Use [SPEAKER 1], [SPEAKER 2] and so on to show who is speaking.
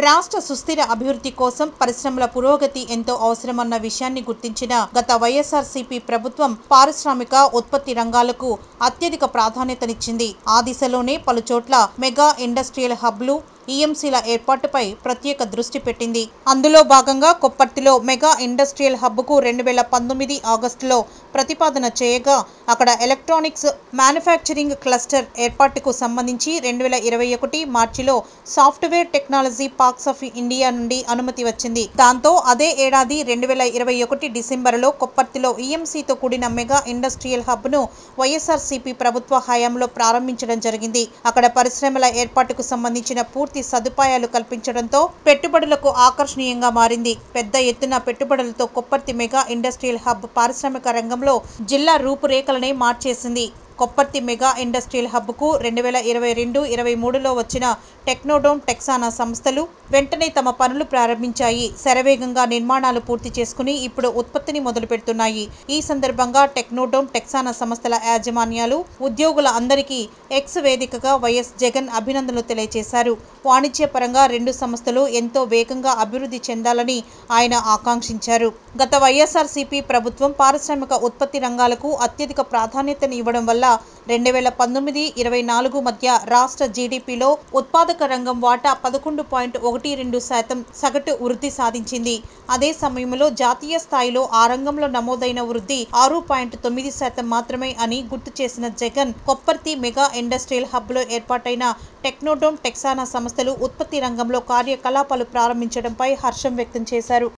[SPEAKER 1] రాష్ట్ర సుస్థిర అభివృద్ధి కోసం పరిశ్రమల పురోగతి ఎంతో అవసరమన్న విషయాన్ని గుర్తించిన గత వైఎస్ఆర్సీపీ ప్రభుత్వం పారిశ్రామిక ఉత్పత్తి రంగాలకు అత్యధిక ప్రాధాన్యతనిచ్చింది. ఆ దిశలోనే పలుచోట్ల మెగా ఇండస్ట్రియల్ హబ్లు, ఈఎంసీల ఏర్పాటుపై ప్రత్యేక దృష్టి పెట్టింది. అందులో భాగంగా కొప్పర్తిలో మెగా ఇండస్ట్రియల్ హబ్కు 2019 ఆగస్టులో ప్రతిపాదన చేయగా, అక్కడ ఎలక్ట్రానిక్స్ మ్యానుఫ్యాక్చరింగ్ క్లస్టర్ ఏర్పాటుకు సంబంధించి 2021 మార్చిలో software technology parks of India నుండి అనుమతి వచ్చింది. దాంతో అదే ఏడాది 2021 డిసెంబరులో కొప్పర్తిలో ఈఎంసీతో కూడిన మెగా ఇండస్ట్రియల్ హబ్ను వైఎస్ఆర్సీపీ ప్రభుత్వ హయాంలో ప్రారంభించడం జరిగింది. అక్కడ పరిశ్రమల ఏర్పాటుకు సంబంధించిన పూర్తి సదుపాయాలు కల్పించడంతో పెట్టుబడులకు ఆకర్షణీయంగా మారింది. పెద్ద ఎత్తున పెట్టుబడులతో కొప్పర్తి మెగా ఇండస్ట్రియల్ హబ్ పారిశ్రామిక రంగంలో జిల్లా రూపురేఖలనే మార్చేసింది. కొప్పర్తి మెగా ఇండస్ట్రియల్ హబ్కు 2022-23లో వచ్చిన టెక్నోడోమ్, టెక్సానా సంస్థలు వెంటనే తమ పనులు ప్రారంభించాయి. శరవేగంగా నిర్మాణాలు పూర్తి చేసుకుని ఇప్పుడు ఉత్పత్తిని మొదలు పెడుతున్నాయి. ఈ సందర్భంగా టెక్నోడోమ్, టెక్సానా సంస్థల యాజమాన్యాలు, ఉద్యోగుల అందరికీ ఎక్స్ వేదికగా వైఎస్ జగన్ అభినందనలు తెలియజేశారు. వాణిజ్యపరంగా రెండు సంస్థలు ఎంతో వేగంగా అభివృద్ధి చెందాలని ఆయన ఆకాంక్షించారు. గత వైఎస్ఆర్సీపీ ప్రభుత్వం పారిశ్రామిక ఉత్పత్తి రంగాలకు అత్యధిక ప్రాధాన్యతని ఇవ్వడం వల్ల 2019-24 మధ్య రాష్ట్ర జీడీపీలో ఉత్పాదక రంగం వాటా 11.12% సగటు వృద్ధి సాధించింది. అదే సమయంలో జాతీయ స్థాయిలో ఆ రంగంలో నమోదైన వృద్ధి 6.9% మాత్రమే అని గుర్తు చేసిన జగన్, కొప్పర్తి మెగా ఇండస్ట్రియల్ హబ్లో ఏర్పాటైన టెక్నోడోమ్, టెక్సానా సంస్థలు ఉత్పత్తి రంగంలో కార్యకలాపాలు ప్రారంభించడంపై హర్షం వ్యక్తం చేశారు.